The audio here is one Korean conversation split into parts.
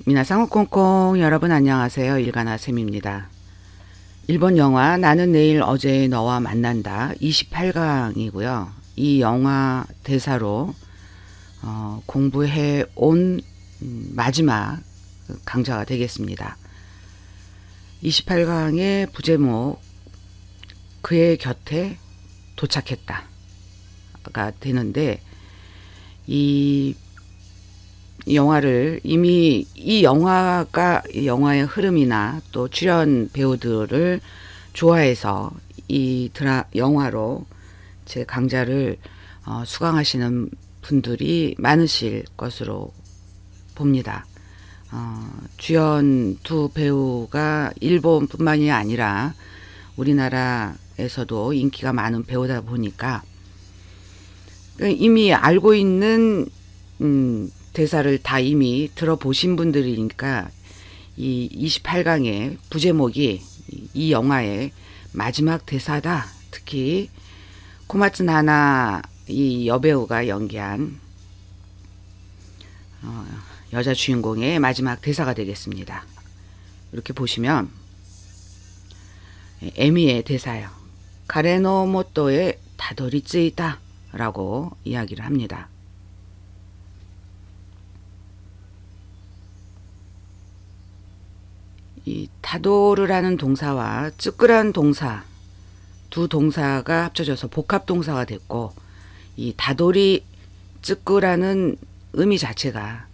미나상 콩콩 여러분 안녕하세요. 일가나 쌤입니다. 일본 영화 나는 내일 어제의 너와 만난다 28강이고요. 이 영화 대사로 공부해 온 마지막 강좌가 되겠습니다. 28강의 부제목 그의 곁에 도착했다가 되는데 이 영화를 이미 이 영화의 흐름이나 또 출연 배우들을 좋아해서 이 영화로 제 강좌를 수강하시는 분들이 많으실 것으로 봅니다. 주연 두 배우가 일본뿐만이 아니라 우리나라에서도 인기가 많은 배우다 보니까 이미 알고 있는 대사를 다 이미 들어보신 분들이니까 이 28강의 부제목이 이 영화의 마지막 대사다. 특히 코마츠 나나 이 여배우가 연기한 여자 주인공의 마지막 대사가 되겠습니다. 이렇게 보시면 에미의 대사요. 가레노 모토에 다도리츠이다 라고 이야기를 합니다. 이 타도르라는 동사와 쯔끄라는 동사 두 동사가 합쳐져서 복합 동사가 됐고 이 다도리 쯔끄라는 의미 자체가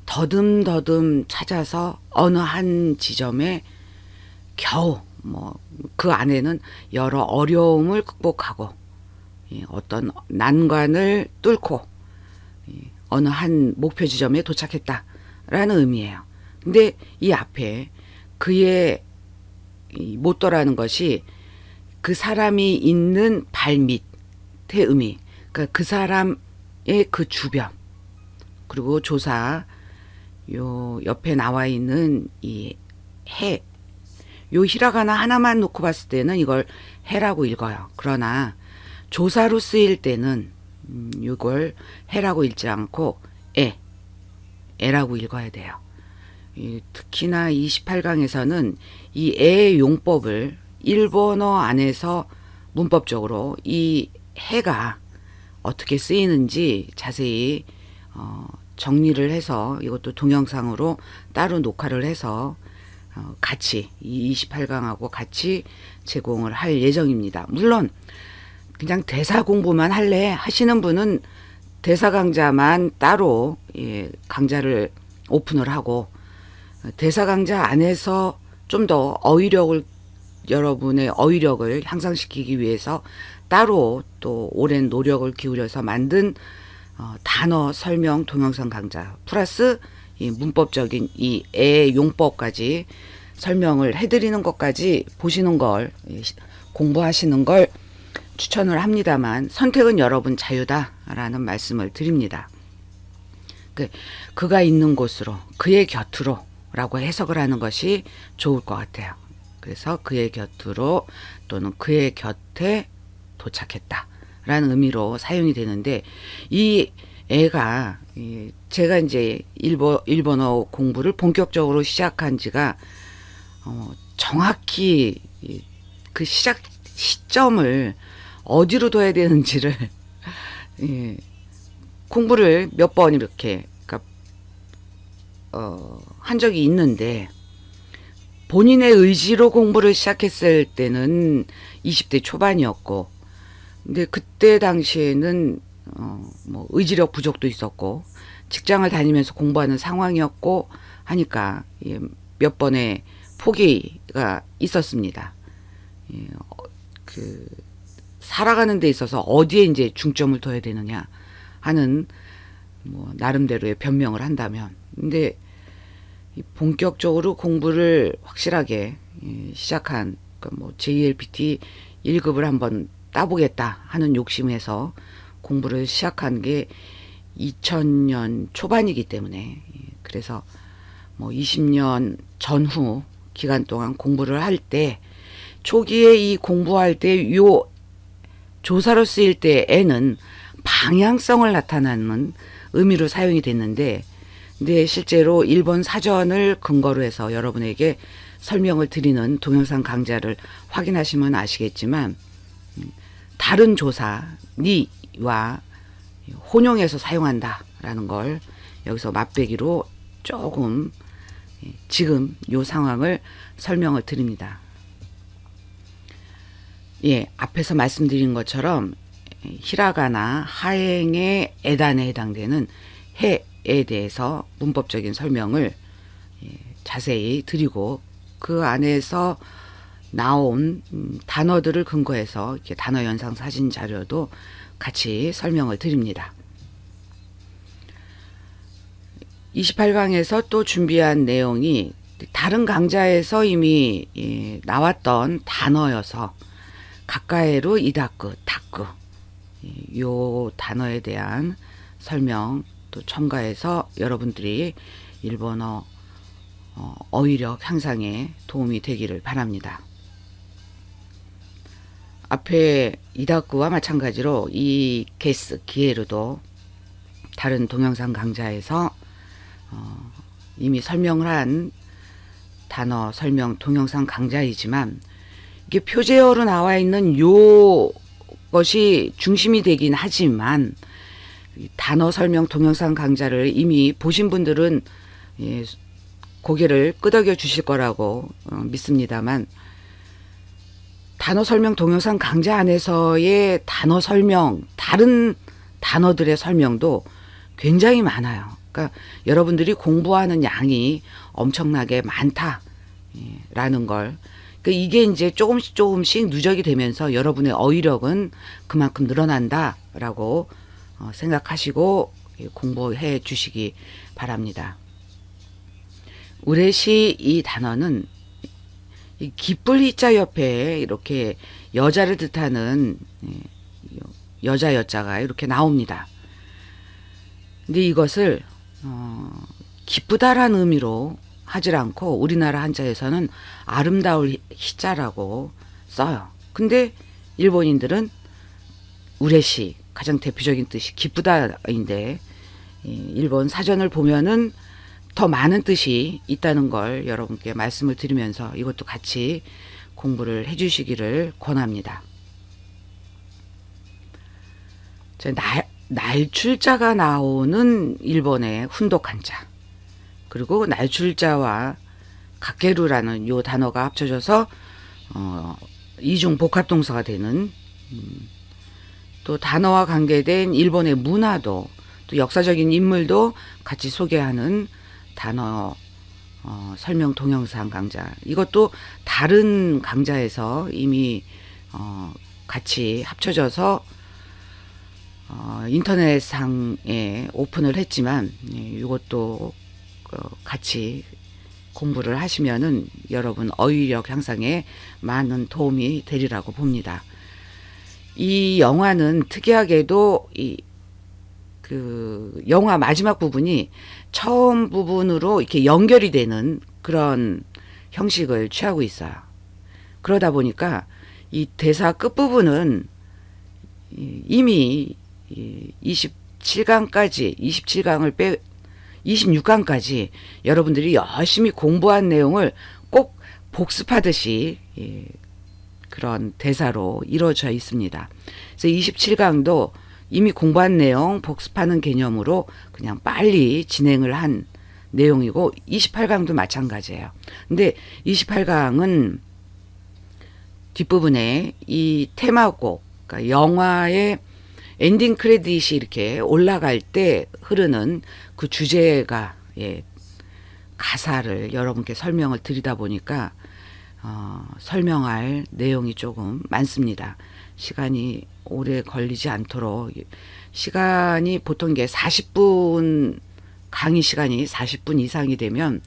더듬더듬 찾아서 어느 한 지점에 겨우 그 안에는 여러 어려움을 극복하고 어떤 난관을 뚫고 어느 한 목표 지점에 도착했다라는 의미예요. 근데 이 앞에 그의 모토라는 것이 그 사람이 있는 발밑의 의미, 그러니까 그 사람의 그 주변, 그리고 조사 요 옆에 나와 있는 이 해, 요 히라가나 하나만 놓고 봤을 때는 이걸 해라고 읽어요. 그러나 조사로 쓰일 때는 이걸 해라고 읽지 않고 에라고 읽어야 돼요. 특히나 28강에서는 이 애의 용법을 일본어 안에서 문법적으로 이 해가 어떻게 쓰이는지 자세히 정리를 해서 이것도 동영상으로 따로 녹화를 해서 같이 이 28강하고 같이 제공을 할 예정입니다. 물론 그냥 대사 공부만 할래 하시는 분은 대사 강좌만 따로 강좌를 오픈을 하고 대사 강좌 안에서 좀 더 여러분의 어휘력을 향상시키기 위해서 따로 또 오랜 노력을 기울여서 만든 단어 설명 동영상 강좌 플러스 이 문법적인 이 애 용법까지 설명을 해드리는 것까지 보시는 걸 공부하시는 걸 추천을 합니다만 선택은 여러분 자유다라는 말씀을 드립니다. 그가 있는 곳으로 그의 곁으로 라고 해석을 하는 것이 좋을 것 같아요. 그래서 그의 곁으로 또는 그의 곁에 도착했다 라는 의미로 사용이 되는데 이 애가 제가 이제 일본어 공부를 본격적으로 시작한 지가 정확히 그 시작 시점을 어디로 둬야 되는지를 공부를 몇 번 이렇게 한 적이 있는데 본인의 의지로 공부를 시작했을 때는 20대 초반이었고 근데 그때 당시에는 의지력 부족도 있었고 직장을 다니면서 공부하는 상황이었고 하니까 몇 번의 포기가 있었습니다. 살아가는 데 있어서 어디에 이제 중점을 둬야 되느냐 하는 나름대로의 변명을 한다면 근데 본격적으로 공부를 확실하게 시작한 JLPT 1급을 한번 따보겠다 하는 욕심에서 공부를 시작한 게 2000년 초반이기 때문에 그래서 20년 전후 기간 동안 공부를 할 때 초기에 이 공부할 때 요 조사로 쓰일 때 에는 방향성을 나타내는 의미로 사용이 됐는데 근데 실제로 일본 사전을 근거로 해서 여러분에게 설명을 드리는 동영상 강좌를 확인하시면 아시겠지만 다른 조사 니와 혼용해서 사용한다라는 걸 여기서 맛배기로 조금 지금 요 상황을 설명을 드립니다. 예, 앞에서 말씀드린 것처럼 히라가나 하행의 에단에 해당되는 해에 대해서 문법적인 설명을 자세히 드리고 그 안에서 나온 단어들을 근거해서 이렇게 단어 연상 사진 자료도 같이 설명을 드립니다. 28강에서 또 준비한 내용이 다른 강좌에서 이미 나왔던 단어여서 가까이로 이다크, 다크 요 단어에 대한 설명 또 첨가해서 여러분들이 일본어 어휘력 향상에 도움이 되기를 바랍니다. 앞에 이다크와 마찬가지로 이 게스, 기에르도 다른 동영상 강좌에서 이미 설명을 한 단어 설명 동영상 강좌이지만 이게 표제어로 나와 있는 요 것이 중심이 되긴 하지만 단어 설명 동영상 강좌를 이미 보신 분들은 고개를 끄덕여 주실 거라고 믿습니다만 단어 설명 동영상 강좌 안에서의 단어 설명, 다른 단어들의 설명도 굉장히 많아요. 그러니까 여러분들이 공부하는 양이 엄청나게 많다라는 걸, 그러니까 이게 이제 조금씩 누적이 되면서 여러분의 어휘력은 그만큼 늘어난다라고 생각하시고 공부해 주시기 바랍니다. 우레시 이 단어는 이 기쁠 히자 옆에 이렇게 여자를 뜻하는 여자 여자가 이렇게 나옵니다. 근데 이것을 기쁘다라는 의미로 하질 않고 우리나라 한자에서는 아름다울 히자라고 써요. 근데 일본인들은 우레시 가장 대표적인 뜻이 기쁘다인데 일본 사전을 보면은 더 많은 뜻이 있다는 걸 여러분께 말씀을 드리면서 이것도 같이 공부를 해주시기를 권합니다. 날출자가 나오는 일본의 훈독 한자, 그리고 날출자와 가케루라는 요 단어가 합쳐져서 이중 복합동사가 되는 또 단어와 관계된 일본의 문화도 또 역사적인 인물도 같이 소개하는 단어 설명 동영상 강좌, 이것도 다른 강좌에서 이미 같이 합쳐져서 인터넷상에 오픈을 했지만 이것도 같이 공부를 하시면은 여러분 어휘력 향상에 많은 도움이 되리라고 봅니다. 이 영화는 특이하게도 그 영화 마지막 부분이 처음 부분으로 이렇게 연결이 되는 그런 형식을 취하고 있어요. 그러다 보니까 이 대사 끝부분은 이미 26강까지 여러분들이 열심히 공부한 내용을 꼭 복습하듯이 그런 대사로 이루어져 있습니다. 그래서 27강도 이미 공부한 내용 복습하는 개념으로 그냥 빨리 진행을 한 내용이고 28강도 마찬가지예요. 근데 28강은 뒷부분에 이 테마곡, 그러니까 영화의 엔딩 크레딧이 이렇게 올라갈 때 흐르는 그 주제가 가사를 여러분께 설명을 드리다 보니까 설명할 내용이 조금 많습니다. 시간이 오래 걸리지 않도록 시간이 보통 이게 40분 강의 시간이 40분 이상이 되면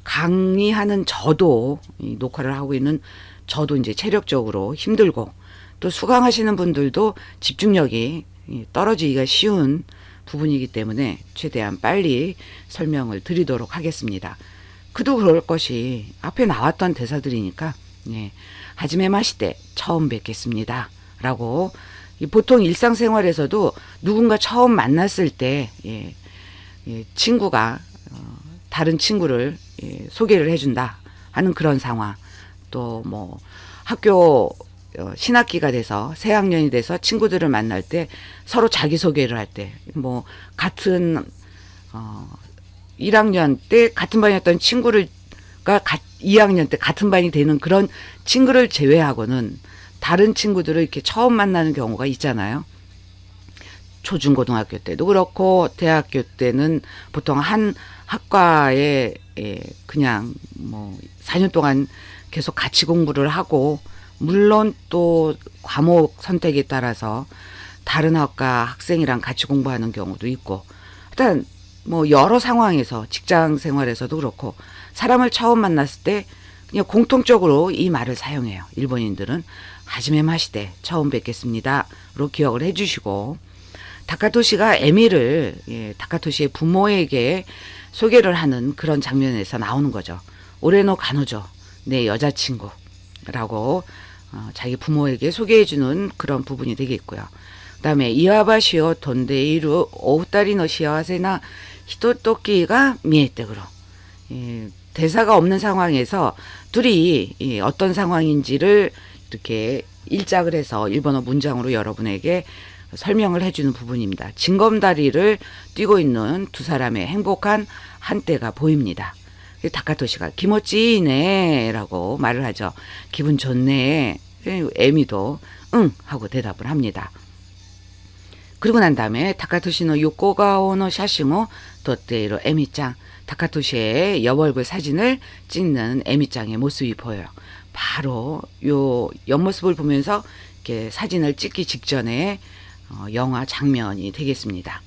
강의하는 저도 녹화를 하고 있는 저도 이제 체력적으로 힘들고 또 수강하시는 분들도 집중력이 떨어지기가 쉬운 부분이기 때문에 최대한 빨리 설명을 드리도록 하겠습니다. 그도 그럴 것이 앞에 나왔던 대사들이니까 하지메 마시테 처음 뵙겠습니다 라고 보통 일상생활에서도 누군가 처음 만났을 때 친구가 다른 친구를 소개를 해준다 하는 그런 상황. 또 뭐 학교 신학기가 돼서 새 학년이 돼서 친구들을 만날 때 서로 자기소개를 할 때 뭐 같은 1학년 때 같은 반이었던 친구를 2학년 때 같은 반이 되는 그런 친구를 제외하고는 다른 친구들을 이렇게 처음 만나는 경우가 있잖아요. 초중고등학교 때도 그렇고 대학교 때는 보통 한 학과에 그냥 뭐 4년 동안 계속 같이 공부를 하고, 물론 또 과목 선택에 따라서 다른 학과 학생이랑 같이 공부하는 경우도 있고, 일단 뭐 여러 상황에서 직장 생활에서도 그렇고 사람을 처음 만났을 때 그냥 공통적으로 이 말을 사용해요. 일본인들은 하지메 마시테, 처음 뵙겠습니다로 기억을 해주시고, 다카토시가 에미를 다카토시의 부모에게 소개를 하는 그런 장면에서 나오는 거죠. 올해노 가노조, 내 여자친구라고 자기 부모에게 소개해주는 그런 부분이 되겠고요. 그 다음에 이와바시오 돈데이루 오후다리노 시와세나 히토토끼가 미에떼그로, 대사가 없는 상황에서 둘이 어떤 상황인지를 이렇게 일작을 해서 일본어 문장으로 여러분에게 설명을 해주는 부분입니다. 징검다리를 뛰고 있는 두 사람의 행복한 한때가 보입니다. 다카토시가 기모찌네 라고 말을 하죠. 기분 좋네. 에미도 응 하고 대답을 합니다. 그리고 난 다음에 다카토시의 요코가오의 샤싱을 덧대로 에미짱, 다카토시의 옆얼굴 사진을 찍는 에미짱의 모습이 보여요. 바로 요 옆모습을 보면서 이렇게 사진을 찍기 직전에 영화 장면이 되겠습니다.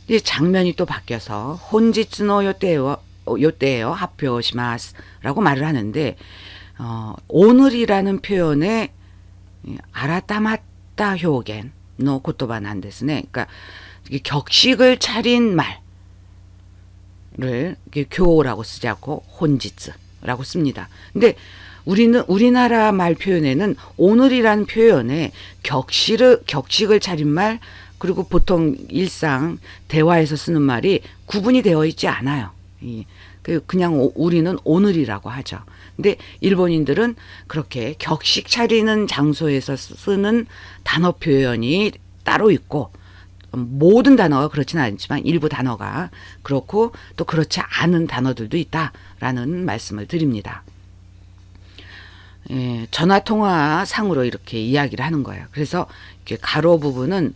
이 장면이 또 바뀌어서 혼지츠노 요때요 합표시마스라고 말을 하는데, 오늘이라는 표현에 아라타마타 효겐 노 고토바 난 데스네. 그러니까 격식을 차린 말을 교라고 쓰지 않고 혼지츠라고 씁니다. 근데 우리나라 말 표현에는 오늘이라는 표현에 격식을 차린 말, 그리고 보통 일상 대화에서 쓰는 말이 구분이 되어 있지 않아요. 그냥 우리는 오늘이라고 하죠. 근데 일본인들은 그렇게 격식 차리는 장소에서 쓰는 단어 표현이 따로 있고, 모든 단어가 그렇지는 않지만 일부 단어가 그렇고 또 그렇지 않은 단어들도 있다라는 말씀을 드립니다. 전화통화 상으로 이렇게 이야기를 하는 거예요. 그래서 이렇게 가로 부분은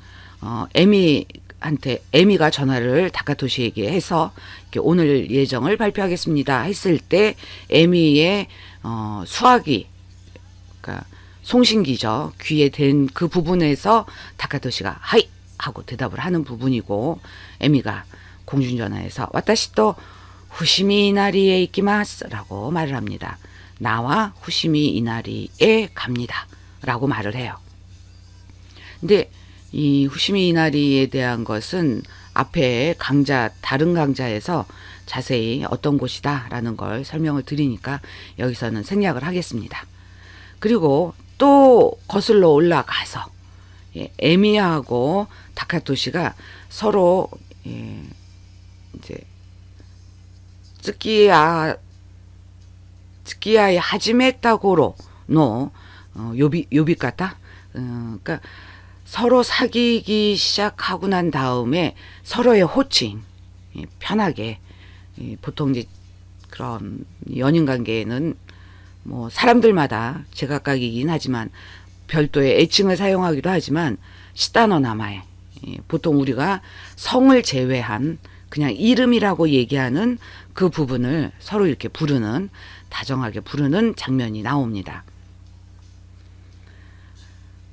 에미가 전화를 다카토시에게 해서 이렇게 오늘 예정을 발표하겠습니다 했을 때 에미의 수화기, 그러니까 송신기죠. 귀에 댄 그 부분에서 다카토시가 하이 하고 대답을 하는 부분이고, 에미가 공중전화에서 와타시토 후시미 이나리에 이키마스라고 말을 합니다. 나와 후시미 이나리에 갑니다 라고 말을 해요. 근데 이 후시미 이나리에 대한 것은 앞에 다른 강좌에서 자세히 어떤 곳이다 라는 걸 설명을 드리니까 여기서는 생략을 하겠습니다. 그리고 또 거슬러 올라가서 에미하고 다카토시가 서로 이제 츠키야이 하지메타고로 노 요비까타, 그러니까 서로 사귀기 시작하고 난 다음에 서로의 호칭 편하게, 보통 이제 그런 연인 관계에는 뭐 사람들마다 제각각이긴 하지만 별도의 애칭을 사용하기도 하지만 시다노 나마에, 보통 우리가 성을 제외한 그냥 이름이라고 얘기하는 그 부분을 서로 이렇게 다정하게 부르는 장면이 나옵니다.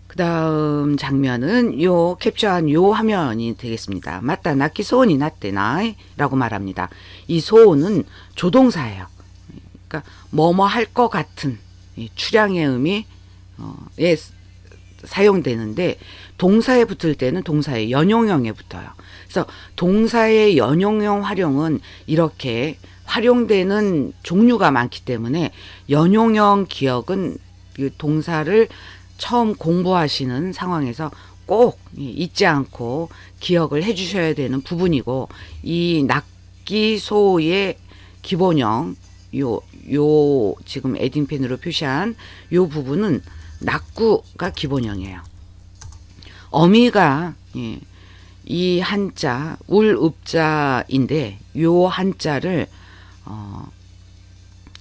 그 다음 장면은 캡처한 화면이 되겠습니다. 맞다, 나키 소원이 났대나 라고 말합니다. 이 소원은 조동사예요. 그러니까 뭐뭐 할 것 같은 추량의 의미 사용되는데, 동사에 붙을 때는 동사의 연용형에 붙어요. 그래서 동사의 연용형 활용은 이렇게 활용되는 종류가 많기 때문에 연용형 기억은 동사를 처음 공부하시는 상황에서 꼭 잊지 않고 기억을 해 주셔야 되는 부분이고, 이 낙기소의 기본형 요 지금 에딩펜으로 표시한 요 부분은 낙구가 기본형이에요. 어미가 이 한자 울읍자인데 요 한자를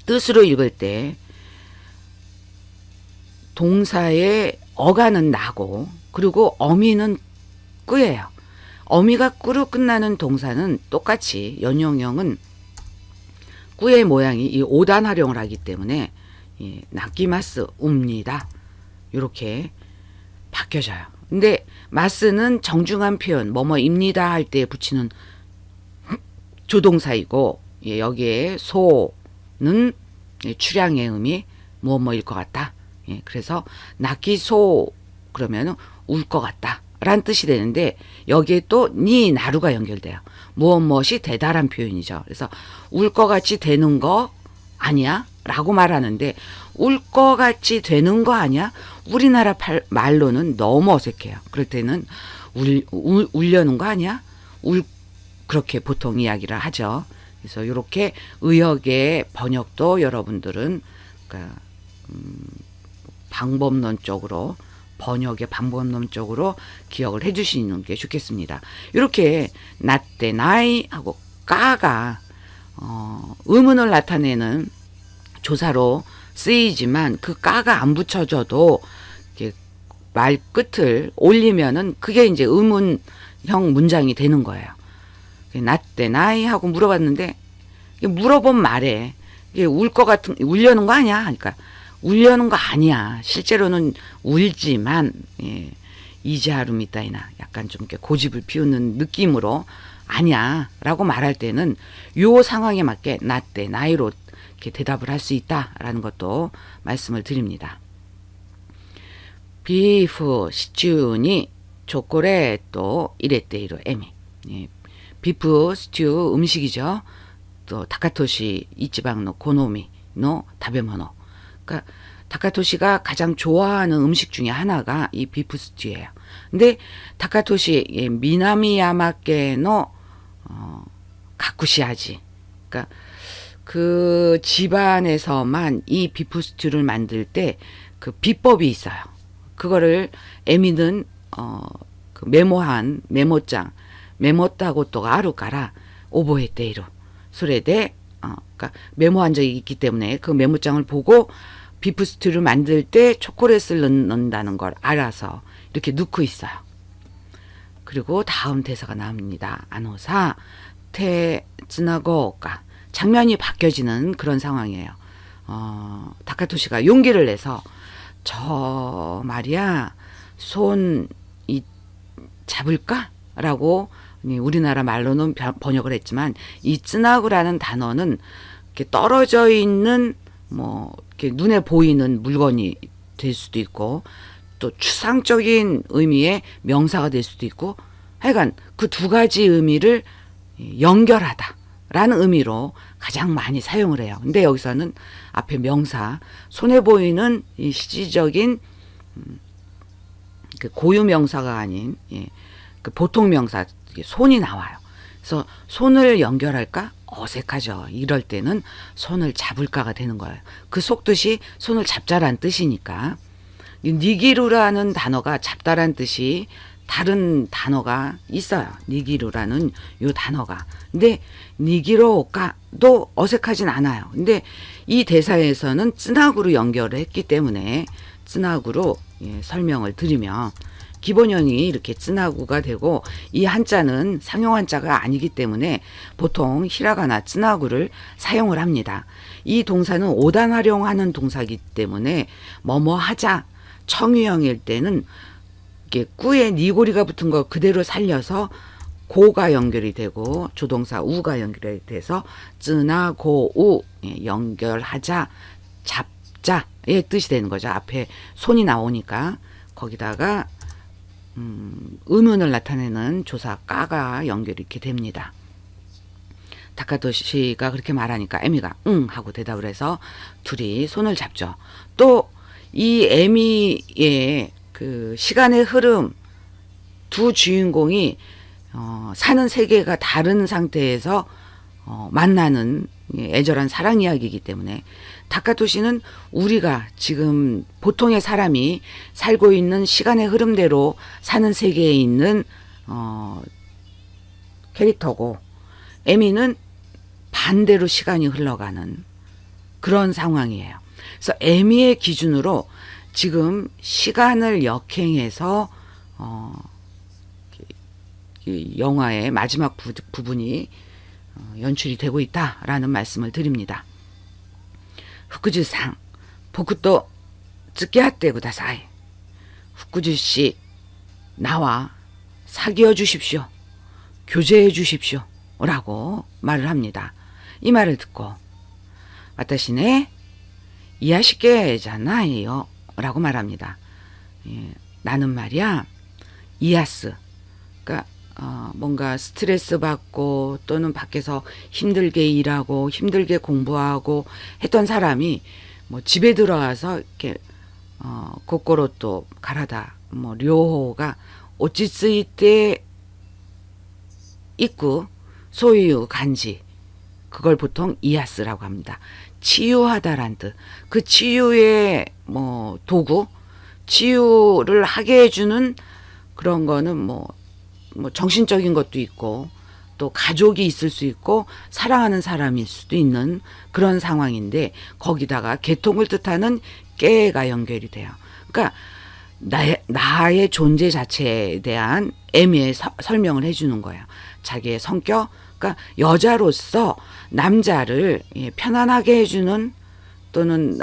뜻으로 읽을 때 동사의 어가는 나고 그리고 어미는 꾸예요. 어미가 꾸로 끝나는 동사는 똑같이 연용형은 꾸의 모양이 이 5단 활용을 하기 때문에 낙기마스 웁니다. 이렇게 바뀌어져요. 근데 마스는 정중한 표현 뭐뭐입니다 할 때 붙이는 조동사이고 여기에 소는 출향의 의미 뭐뭐일 것 같다. 그래서 낙기소 그러면 울 것 같다 라는 뜻이 되는데 여기에 또 니 나루가 연결돼요. 무엇이 대단한 표현이죠. 그래서 울 것 같이 되는 거 아니야? 라고 말하는데 울 것 같이 되는 거 아니야? 우리나라 말로는 너무 어색해요. 그럴 때는 울려는 거 아니야? 그렇게 보통 이야기를 하죠. 그래서 이렇게 의역의 번역도 여러분들은 그러니까 방법론 쪽으로 번역의 방법론 쪽으로 기억을 해주시는 게 좋겠습니다. 이렇게 나때 나이 하고 까가 의문을 나타내는 조사로 쓰이지만 그 까가 안 붙여져도 이렇게 말 끝을 올리면은 그게 이제 의문형 문장이 되는 거예요. 나때 나이 하고 물어봤는데 물어본 말에 이게 울 것 같은 울려는 거 아니야? 그러니까 울려는 거 아니야. 실제로는 울지만 이제하루미따이나 약간 좀 이렇게 고집을 피우는 느낌으로 아니야 라고 말할 때는 요 상황에 맞게 나때 나이로 이렇게 대답을 할 수 있다라는 것도 말씀을 드립니다. 비프 시츄니 초콜릿도 이랬대이로 에미. 비프 스튜 음식이죠. 또 다카토시 이치방노 고노미노 다베모노. 그러니까 다카토시가 가장 좋아하는 음식 중에 하나가 이 비프 스튜예요. 근데 다카토시 미나미야마케노 가쿠시아지. 그러니까 그 집안에서만 이 비프 스튜를 만들 때 그 비법이 있어요. 그거를 에미는 그 메모한 메모장 메모따고 또 아루까라 오보에테이로 소레데 그러니까 메모한 적이 있기 때문에 그 메모장을 보고 비프 스튜를 만들 때 초콜릿을 넣는다는 걸 알아서 이렇게 넣고 있어요. 그리고 다음 대사가 나옵니다. 아노사 테츠나고가 장면이 바뀌어지는 그런 상황이에요. 다카토시가 용기를 내서 저 말이야 손 잡을까? 라고 우리나라 말로는 번역을 했지만 이 쯔나구라는 단어는 이렇게 떨어져 있는 뭐 이렇게 눈에 보이는 물건이 될 수도 있고 또 추상적인 의미의 명사가 될 수도 있고 하여간 그 두 가지 의미를 연결하다 라는 의미로 가장 많이 사용을 해요. 근데 여기서는 앞에 명사 손에 보이는 이 실질적인 그 고유 명사가 아닌 그 보통 명사 손이 나와요. 그래서 손을 연결할까? 어색하죠. 이럴 때는 손을 잡을까가 되는 거예요. 그 속뜻이 손을 잡자란 뜻이니까. 니기루라는 단어가 잡다란 뜻이 다른 단어가 있어요. 니기루라는 요 단어가. 근데 니기로까도 어색하진 않아요. 근데 이 대사에서는 쯔나구로 연결을 했기 때문에 쯔나구로 설명을 드리면 기본형이 이렇게 쯔나구가 되고 이 한자는 상용 한자가 아니기 때문에 보통 히라가나 쯔나구를 사용을 합니다. 이 동사는 5단 활용하는 동사이기 때문에 뭐뭐 하자 청유형일 때는 이렇게 꾸에 니고리가 붙은 거 그대로 살려서 고가 연결이 되고 조동사 우가 연결이 돼서 쯔나고우 연결하자 잡자의 뜻이 되는 거죠. 앞에 손이 나오니까 거기다가 의문을 나타내는 조사 까가 연결이 이렇게 됩니다. 다카토시가 그렇게 말하니까 에미가 응 하고 대답을 해서 둘이 손을 잡죠. 또 이 에미의 그 시간의 흐름 두 주인공이 사는 세계가 다른 상태에서 만나는 애절한 사랑 이야기이기 때문에 다카토시는 우리가 지금 보통의 사람이 살고 있는 시간의 흐름대로 사는 세계에 있는 캐릭터고, 에미는 반대로 시간이 흘러가는 그런 상황이에요. 그래서 에미의 기준으로 지금 시간을 역행해서 이 영화의 마지막 부분이 연출이 되고 있다라는 말씀을 드립니다. 후쿠즈상 보쿠또 츠키하테 구다사이. 후쿠즈씨, 나와 사귀어 주십시오. 교제해 주십시오. 라고 말을 합니다. 이 말을 듣고 와타시네 이야시케잖아요 라고 말합니다. 나는 말이야 이야스, 그러니까 뭔가 스트레스 받고 또는 밖에서 힘들게 일하고 힘들게 공부하고 했던 사람이 뭐 집에 들어와서 이렇게 고코로 또 가라다 뭐 료호가 오치쓰이때 있고 소유 간지, 그걸 보통 이야스라고 합니다. 치유하다란 뜻. 그 치유의 뭐 도구, 치유를 하게 해주는 그런 거는 뭐 정신적인 것도 있고 또 가족이 있을 수 있고 사랑하는 사람일 수도 있는 그런 상황인데, 거기다가 개통을 뜻하는 깨가 연결이 돼요. 그러니까 나의 존재 자체에 대한 애미의 설명을 해주는 거예요. 자기의 성격, 그러니까 여자로서 남자를 편안하게 해주는, 또는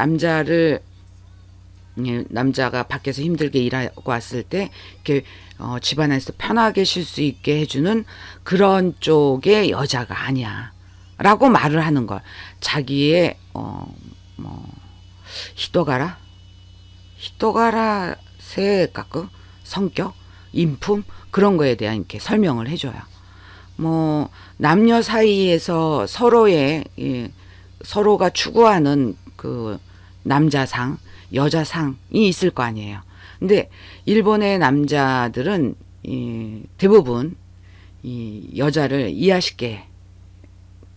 남자가 밖에서 힘들게 일하고 왔을 때 이렇게 집안에서 편하게 쉴 수 있게 해주는 그런 쪽의 여자가 아니야 라고 말을 하는 걸, 자기의 히토가라 세가ku 성격, 인품, 그런 거에 대한 이렇게 설명을 해줘요. 뭐 남녀 사이에서 서로가 추구하는 그 남자상, 여자상이 있을 거 아니에요. 근데 일본의 남자들은 대부분 이 여자를 이해하시게,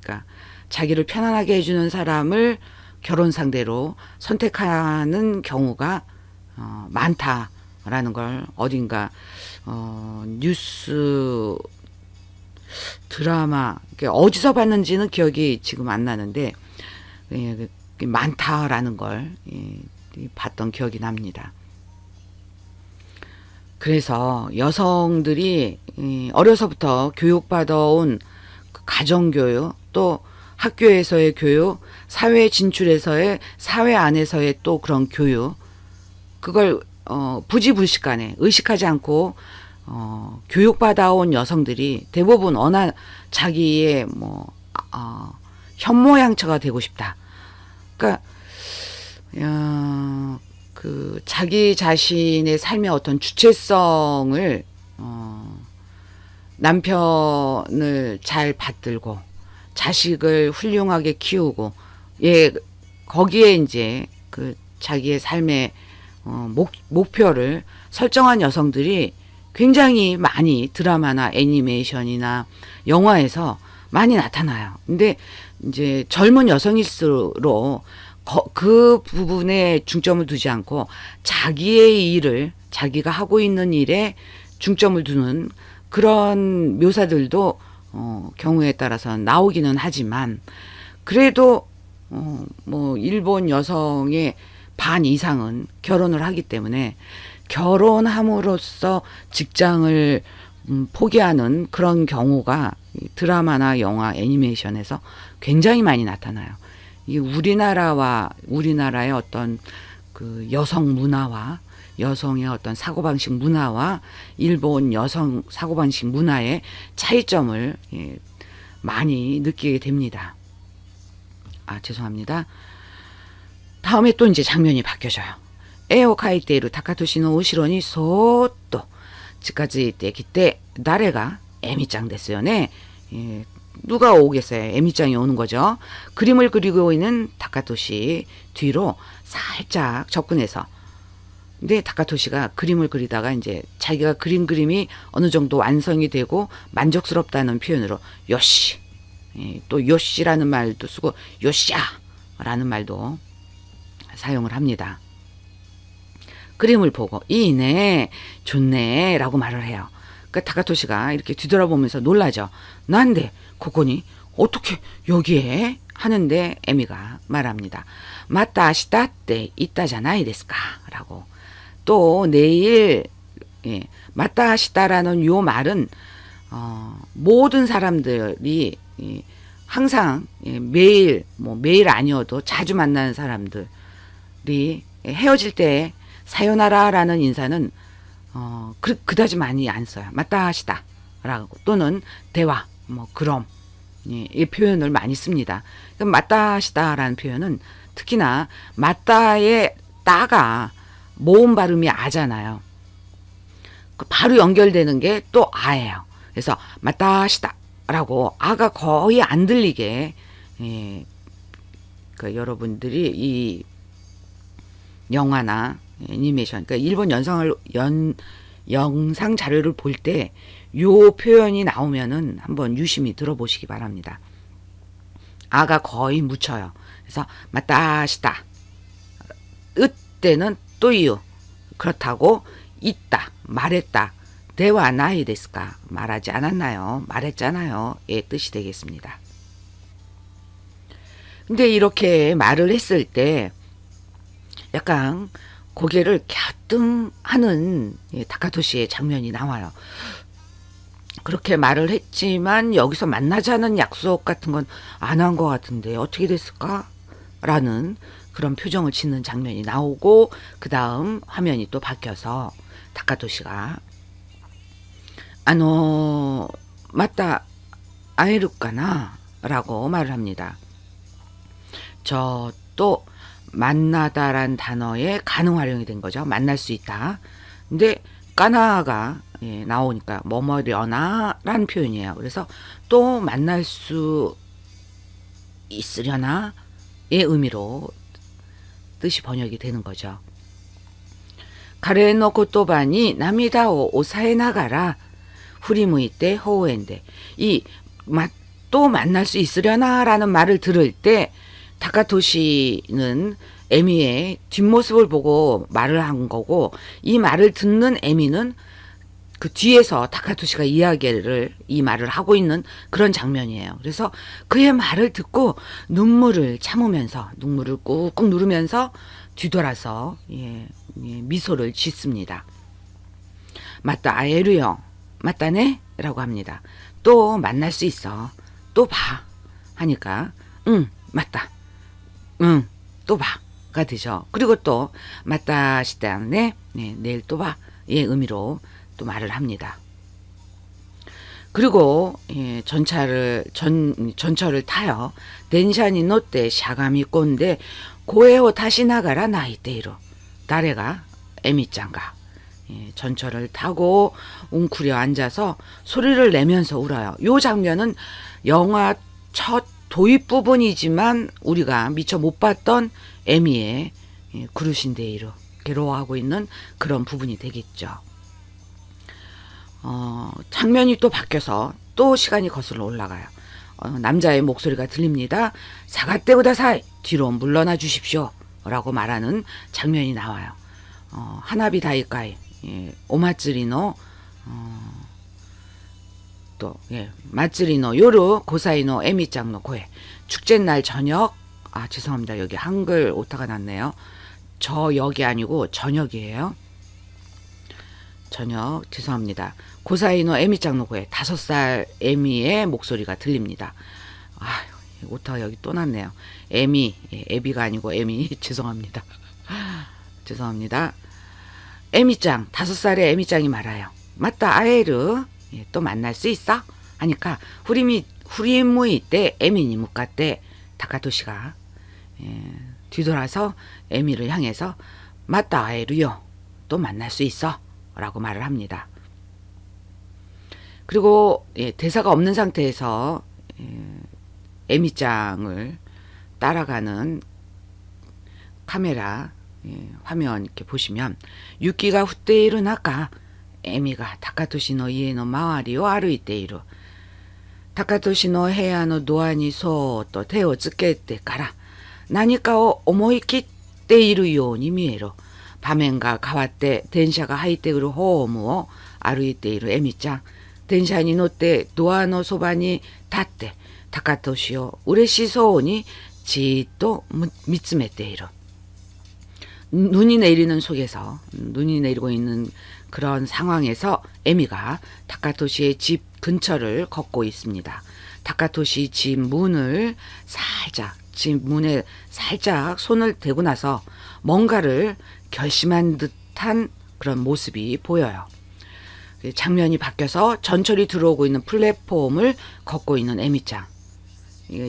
그러니까 자기를 편안하게 해주는 사람을 결혼 상대로 선택하는 경우가 많다라는 걸 어딘가 뉴스 드라마 어디서 봤는지는 기억이 지금 안 나는데 많다라는 걸 봤던 기억이 납니다. 그래서 여성들이 어려서부터 교육받아온 가정교육, 또 학교에서의 교육, 사회 진출에서의, 사회 안에서의 또 그런 교육, 그걸 부지불식간에 의식하지 않고 교육받아온 여성들이 대부분 자기의 현모양처가 되고 싶다. 그러니까 그 자기 자신의 삶의 어떤 주체성을 남편을 잘 받들고 자식을 훌륭하게 키우고, 거기에 이제 그 자기의 삶의 목표를 설정한 여성들이 굉장히 많이 드라마나 애니메이션이나 영화에서 많이 나타나요. 근데 이제 젊은 여성일수록 그 부분에 중점을 두지 않고 자기의 일을, 자기가 하고 있는 일에 중점을 두는 그런 묘사들도 경우에 따라서는 나오기는 하지만, 그래도 뭐 일본 여성의 반 이상은 결혼을 하기 때문에 결혼함으로써 직장을 포기하는 그런 경우가 드라마나 영화, 애니메이션에서 굉장히 많이 나타나요. 이 우리나라의 어떤 그 여성 문화와 여성의 어떤 사고방식 문화와 일본 여성 사고방식 문화의 차이점을 많이 느끼게 됩니다. 죄송합니다. 다음에 또 이제 장면이 바뀌어져요. 絵を描いている高俊の後ろにそーっと近づいてきて、誰がエミちゃんですよね。 누가 오겠어요? 에미짱이 오는 거죠. 그림을 그리고 있는 다카토시 뒤로 살짝 접근해서, 근데 다카토시가 그림을 그리다가 이제 자기가 그림이 어느 정도 완성이 되고 만족스럽다는 표현으로 요시 또 요시라는 말도 쓰고 요샤라는 말도 사용을 합니다. 그림을 보고 이네 좋네 라고 말을 해요. 그러니까 타카토시가 이렇게 뒤돌아보면서 놀라죠. 난데 코코니 어떻게 여기에 하는데 에미가 말합니다. 맞다 아시다 때 있다잖아이 데스까 라고. 또 내일 맞다 아시다라는 요 말은 모든 사람들이 항상 매일 매일 아니어도 자주 만나는 사람들이 헤어질 때 사요나라라는 인사는 그다지 많이 안 써요. 맞다 하시다 라고 또는 대화 그럼 이 표현을 많이 씁니다. 그럼 맞다 하시다라는 표현은 특히나 맞다의 따가 모음 발음이 아잖아요. 바로 연결되는 게 또 아예요. 그래서 맞다 하시다 라고 아가 거의 안 들리게 여러분들이 이 영화나 애니메이션, 그러니까 일본 영상 자료를 볼 때 요 표현이 나오면은 한번 유심히 들어보시기 바랍니다. 아가 거의 묻혀요. 그래서 맞다시다. 으때는 또이유. 그렇다고 있다, 말했다. 대화 나이 데스까? 말하지 않았나요? 말했잖아요. 의 뜻이 되겠습니다. 근데 이렇게 말을 했을 때 약간 고개를 갸뚱하는 타카토시의 장면이 나와요. 그렇게 말을 했지만 여기서 만나자는 약속 같은 건 안 한 것 같은데 어떻게 됐을까? 라는 그런 표정을 짓는 장면이 나오고 그 다음 화면이 또 바뀌어서 타카토시가 맞다 아에루까나 라고 말을 합니다. 저 또 만나다란 단어의 가능 활용이 된 거죠. 만날 수 있다. 근데 까나가 나오니까 뭐뭐려나 라는 표현이에요. 그래서 또 만날 수 있으려나 의 의미로 뜻이 번역이 되는 거죠. 가레노 고토바니 나미다오 오사에 나가라 후리무이때 호우엔데 또 만날 수 있으려나 라는 말을 들을 때 타카토시는 에미의 뒷모습을 보고 말을 한 거고 이 말을 듣는 에미는 그 뒤에서 타카토시가 이 말을 하고 있는 그런 장면이에요. 그래서 그의 말을 듣고 눈물을 꾹꾹 누르면서 뒤돌아서 미소를 짓습니다. 맞다 아에루요. 맞다네? 라고 합니다. 또 만날 수 있어. 또 봐. 하니까 맞다. 또 봐가 되죠. 그리고 또 맞다 시다네. 내일 또 봐. 의 의미로 또 말을 합니다. 그리고 전철을 타요. 덴샤니 노때 샤가미 꼰데 고에오 다시 나가라 나이테이로. 다레가 에미짱가 전철을 타고 웅크려 앉아서 소리를 내면서 울어요. 요 장면은 영화 첫 도입 부분이지만 우리가 미처 못 봤던 에미의 구루신데이로 괴로워하고 있는 그런 부분이 되겠죠. 장면이 또 바뀌어서 또 시간이 거슬러 올라가요. 남자의 목소리가 들립니다. 사가떼우다사이 뒤로 물러나 주십시오 라고 말하는 장면이 나와요. 하나비 다이카이 오마츠리노 마츠리노 요루 고사이노 에미짱노 고에 축제날 저녁 죄송합니다. 여기 한글 오타가 났네요. 저역이 아니고 저녁이에요. 저녁 죄송합니다. 고사이노 에미짱노 고에 5살 에미의 목소리가 들립니다. 오타가 여기 또 났네요. 에비가 아니고 에미 죄송합니다. 죄송합니다. 에미짱 5살의 에미짱이 말아요. 맞다 아에르 또 만날 수 있어? 하니까 후리무이 때 에미니 묵가때 타카토시가 뒤돌아서 에미를 향해서 맞다 아에르요 또 만날 수 있어 라고 말을 합니다. 그리고 대사가 없는 상태에서 에미짱을 따라가는 카메라 화면 이렇게 보시면 유키가 후테이루 나카 에미가 타카토시노 이에노 마와리오 아루이테이루 高俊の部屋のドアにそーっと手をつけてから何かを思い切っているように見える。場面が変わって電車が入ってくるホームを歩いているエミちゃん。電車に乗ってドアのそばに立って高俊を嬉しそうにじっと見つめている. 눈이 내리는 속에서 눈이 내리고 있는 그런 상황에서 에미가 타카토시의 집 근처를 걷고 있습니다. 타카토시 집 문을 살짝 집 문에 살짝 손을 대고 나서 뭔가를 결심한 듯한 그런 모습이 보여요. 장면이 바뀌어서 전철이 들어오고 있는 플랫폼을 걷고 있는 에미짱.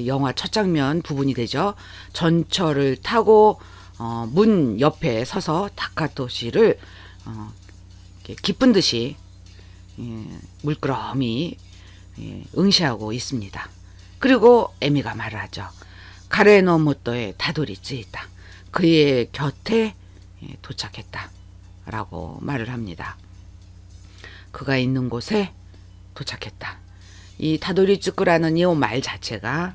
영화 첫 장면 부분이 되죠. 전철을 타고 문 옆에 서서 타카토시를 기쁜 듯이 물끄러미 응시하고 있습니다. 그리고 에미가 말을 하죠. 가레노 모토에 다도리치 있다. 그의 곁에 도착했다. 라고 말을 합니다. 그가 있는 곳에 도착했다. 이 다도리츠쿠라는 이 말 자체가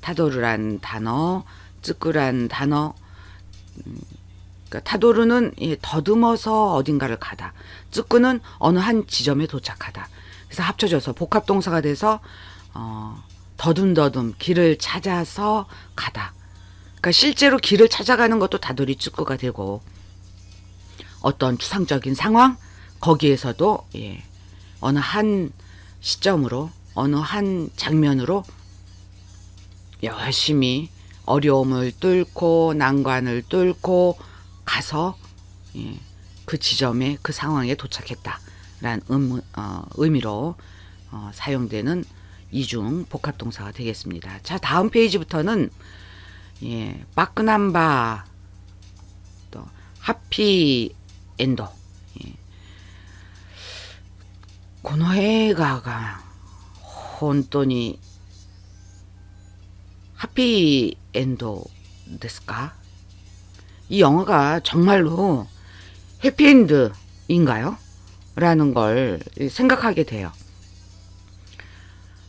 타도르란 단어, 쯔꾸란 단어, 그러니까 타도르는 더듬어서 어딘가를 가다, 쯔꾸는 어느 한 지점에 도착하다. 그래서 합쳐져서 복합동사가 돼서 더듬더듬 길을 찾아서 가다. 그러니까 실제로 길을 찾아가는 것도 다도리츠쿠가 되고, 어떤 추상적인 상황 거기에서도 어느 한 시점으로 어느 한 장면으로 열심히 어려움을 뚫고 난관을 뚫고 가서 그 지점에 그 상황에 도착했다라는 의미로 사용되는 이중 복합동사가 되겠습니다. 자, 다음 페이지부터는 빠끄남바 또 하피 엔도 この映画が本当に해피엔드ですか? 이 영화가 정말로 해피엔드인가요? 라는 걸 생각하게 돼요.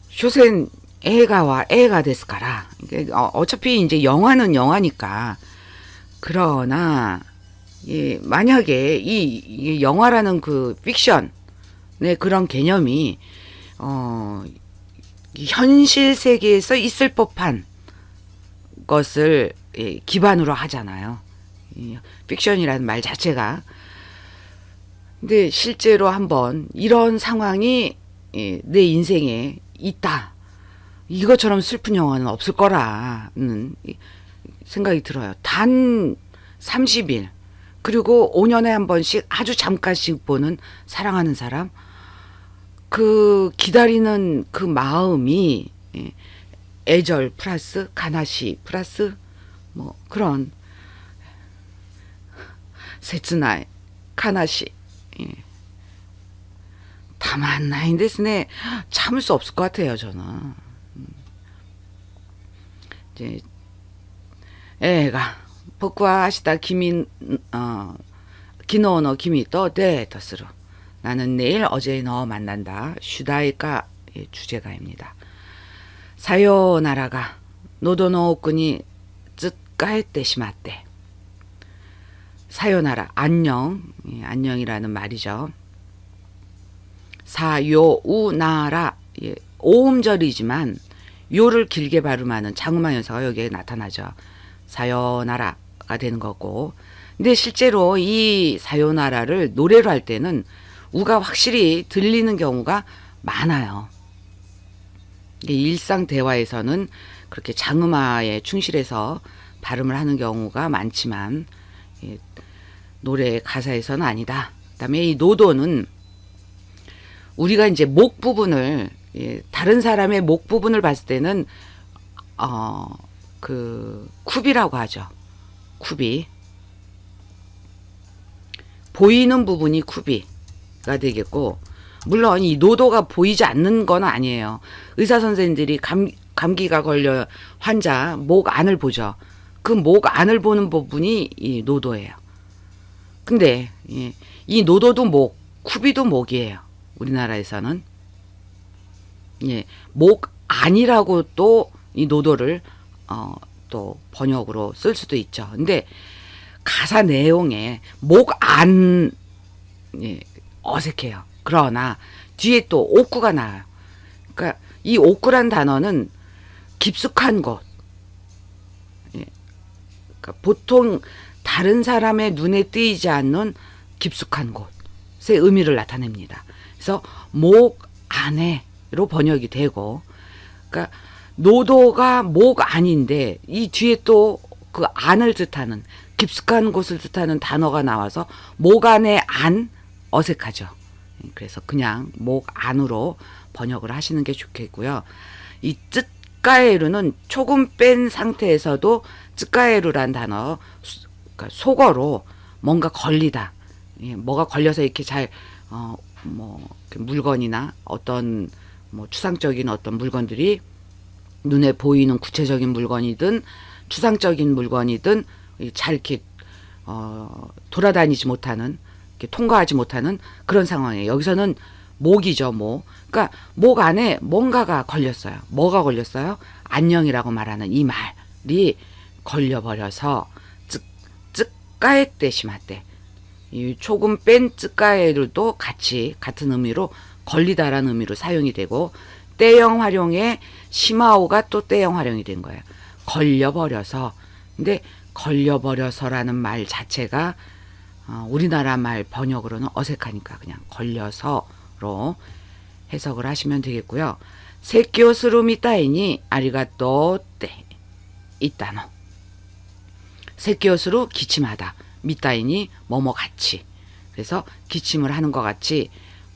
쇼센映画와映画ですから, 어차피 이제 영화는 영화니까. 그러나 만약에 이 영화라는 그 픽션 네, 그런 개념이 현실 세계에서 있을 법한 것을 기반으로 하잖아요. 픽션이라는 말 자체가. 근데 실제로 한번 이런 상황이 내 인생에 있다. 이것처럼 슬픈 영화는 없을 거라는 생각이 들어요. 단 30일 그리고 5년에 한 번씩 아주 잠깐씩 보는 사랑하는 사람, 그 기다리는 그 마음이 애절 플러스 가나시 플러스 뭐 그런 세츠나이 가나시 다만나인 데스네. 참을 수 없을 것 같아요, 저는. 이제 애가 복과 아시다 기민 기노노 기미또 데이터스로 나는 내일 어제의 너 만난다. 슈다이가 주제가입니다. 사요나라가 노도노 오쿠니 쯔까에때 시마때. 사요나라 안녕, 안녕이라는 말이죠. 사요우나라 오음절이지만 요를 길게 발음하는 장음화 연사가 여기에 나타나죠. 사요나라가 되는 거고, 근데 실제로 이 사요나라를 노래로 할 때는 우가 확실히 들리는 경우가 많아요. 일상 대화에서는 그렇게 장음화에 충실해서 발음을 하는 경우가 많지만 노래 가사에서는 아니다. 그다음에 이 노도는 우리가 이제 목 부분을 다른 사람의 목 부분을 봤을 때는 그 쿠비라고 하죠. 쿠비. 보이는 부분이 쿠비가 되겠고, 물론 이 노도가 보이지 않는 건 아니에요. 의사 선생님들이 감기가 걸려 환자 목 안을 보죠. 그 목 안을 보는 부분이 이 노도예요. 근데 이 노도도 목, 쿠비도 목이에요. 우리나라에서는. 예, 목 안이라고 또 이 노도를 또 번역으로 쓸 수도 있죠. 근데 가사 내용에 목 안, 예, 어색해요. 그러나 뒤에 또 옥구가 나와요. 그러니까 이 옥구란 단어는 깊숙한 곳, 예, 그러니까 보통 다른 사람의 눈에 띄지 않는 깊숙한 곳의 의미를 나타냅니다. 그래서 목 안에로 번역이 되고, 그러니까 노도가 목 안인데 이 뒤에 또 그 안을 뜻하는 깊숙한 곳을 뜻하는 단어가 나와서 목 안에 안, 어색하죠. 그래서 그냥 목 안으로 번역을 하시는 게 좋겠고요. 이 쯔까에루는 초금 뺀 상태에서도 쯔까에루란 단어, 그러니까 속어로 뭔가 걸리다, 뭐가 걸려서 이렇게 잘 물건이나 어떤 추상적인 어떤 물건들이 눈에 보이는 구체적인 물건이든 추상적인 물건이든 잘 이렇게 돌아다니지 못하는, 이렇게 통과하지 못하는 그런 상황이에요. 여기서는 목이죠, 목. 그러니까 목 안에 뭔가가 걸렸어요. 뭐가 걸렸어요? 안녕이라고 말하는 이 말이 걸려버려서 쯔까에떼 시마떼. 이 조금 뺀 쯔까에를도 같이 같은 의미로 걸리다라는 의미로 사용이 되고, 때형 활용에 시마오가 또 때형 활용이 된 거예요. 걸려버려서. 근데 걸려버려서라는 말 자체가 우리나라 말 번역으로는 어색하니까 그냥 걸려서로 해석을 하시면 되겠고요. 세키오스루 미타이니 아리가또 때 있다노. 세키오스루 기침하다. 미타이니 뭐뭐 같이. 그래서 기침을 하는 것 같이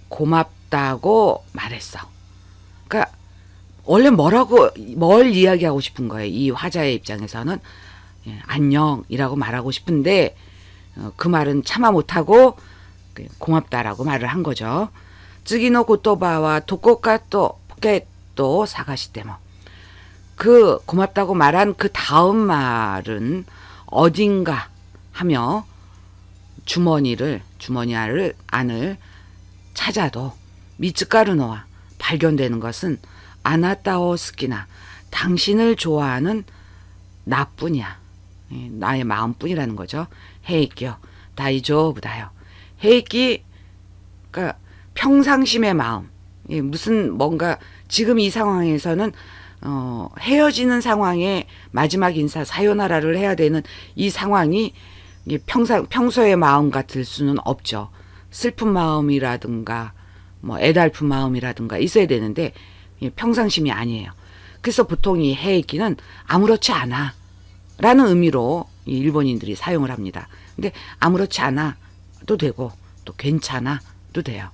고맙다고 말했어. 그러니까 원래 뭘 이야기하고 싶은 거예요. 이 화자의 입장에서는 안녕이라고 말하고 싶은데 그 말은 참아 못하고 고맙다라고 말을 한 거죠. 쯔기노 고토바와 도코카또 포켓도 사가시테모. 그 고맙다고 말한 그 다음 말은 어딘가 하며 주머니 안을 찾아도 미츠카르노와 발견되는 것은 아나타오 스키나 당신을 좋아하는 나뿐이야. 나의 마음뿐이라는 거죠. 헤이키요 다이조부다요. 헤이키, 그러니까 평상심의 마음. 무슨 뭔가 지금 이 상황에서는 헤어지는 상황에 마지막 인사 사요나라를 해야 되는 이 상황이 평소의 마음 같을 수는 없죠. 슬픈 마음이라든가 애달픈 마음이라든가 있어야 되는데 평상심이 아니에요. 그래서 보통 이 헤이키는 아무렇지 않아 라는 의미로 일본인들이 사용을 합니다. 근데 아무렇지 않아도 되고 또 괜찮아도 돼요.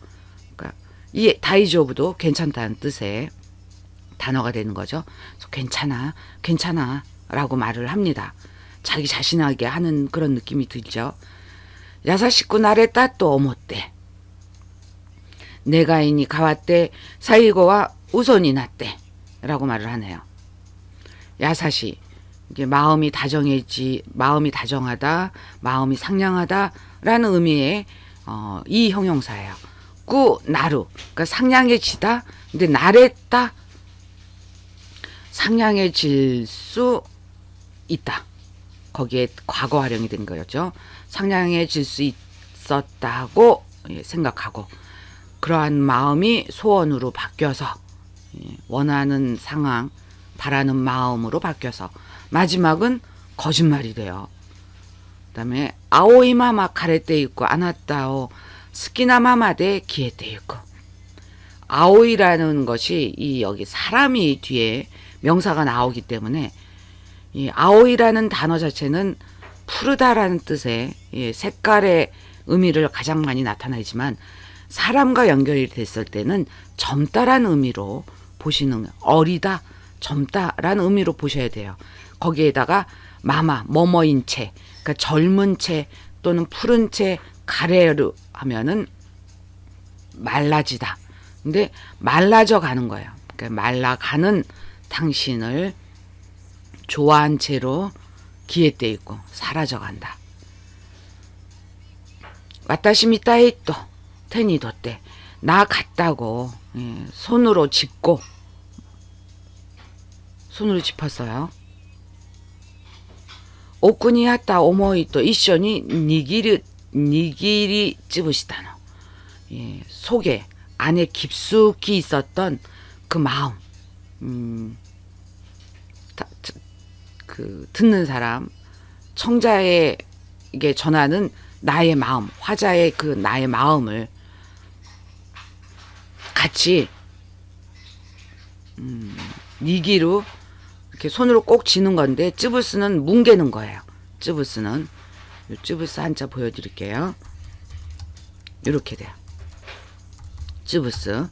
그러니까 이 다이조부도 괜찮다는 뜻의 단어가 되는 거죠. 그래서 괜찮아 라고 말을 합니다. 자기 자신에게 하는 그런 느낌이 들죠. 야사시쿠 나레타 또 오모떼. 내가인이 가왔떼 사이고와 우손이 났떼 라고 말을 하네요. 야사시, 이게 마음이 다정하다, 마음이 상냥하다 라는 의미의 이 형용사예요. 꾸 나루, 그러니까 상냥해지다. 근데 나랬다, 상냥해질 수 있다. 거기에 과거 활용이 된 거였죠. 상냥해질 수 있었다고 생각하고 그러한 마음이 소원으로 바뀌어서 원하는 상황, 바라는 마음으로 바뀌어서 마지막은 거짓말이 돼요. 그 다음에 아오이마마 가레떼 있고 아나타오 스키나마마데 기에떼 있고. 아오이라는 것이 여기 사람이 뒤에 명사가 나오기 때문에 이 아오이라는 단어 자체는 푸르다라는 뜻의 색깔의 의미를 가장 많이 나타내지만 사람과 연결이 됐을 때는 젊다라는 의미로 보시는, 어리다, 젊다라는 의미로 보셔야 돼요. 거기에다가 마마, 뭐뭐인 채, 그러니까 젊은 채 또는 푸른 채, 가레르 하면은 말라지다. 근데 말라져 가는 거예요. 그러니까 말라가는 당신을 좋아한 채로 기에떼 있고 사라져 간다. 와타시 미타이 또 테니도 때 나 같다고 손으로 짚고 손으로 짚었어요. 오쿠니 아tta 오모이 또 이쇼니 니기리 찌부시다노. 예, 속에 안에 깊숙이 있었던 그 마음, 그 듣는 사람, 청자에게 전하는 나의 마음, 화자의 그 나의 마음을 같이 니기로 이렇게 손으로 꼭 쥐는 건데, 쯔부스는 뭉개는 거예요. 쯔부스는 요 쯔부스 한자 보여드릴게요. 이렇게 돼요. 쯔부스.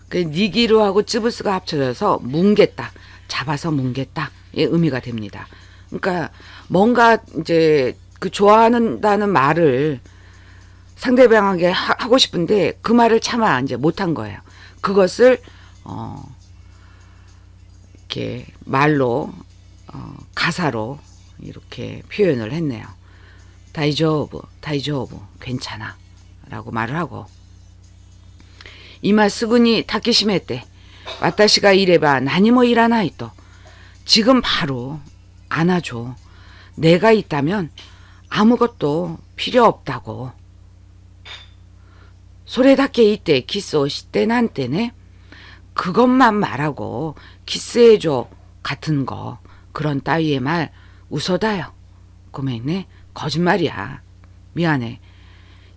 그 니기루하고 쯔부스가 합쳐져서 뭉겠다, 잡아서 뭉겠다의 의미가 됩니다. 그러니까 뭔가 이제 그 좋아한다는 말을 상대방에게 하고 싶은데 그 말을 차마 이제 못한 거예요. 그것을 이렇게 말로 가사로 이렇게 표현을 했네요. 다이조부 괜찮아 라고 말을 하고, 이마 스그니 타키시메떼 와타시가 이래봐 나니모 일하나이 또, 지금 바로 안아줘. 내가 있다면 아무것도 필요 없다고. 소레다케 이때 키스 시때 난때네, 그것만 말하고 키스해줘 같은 거, 그런 따위의 말 웃어다요. 고맹네, 거짓말이야. 미안해.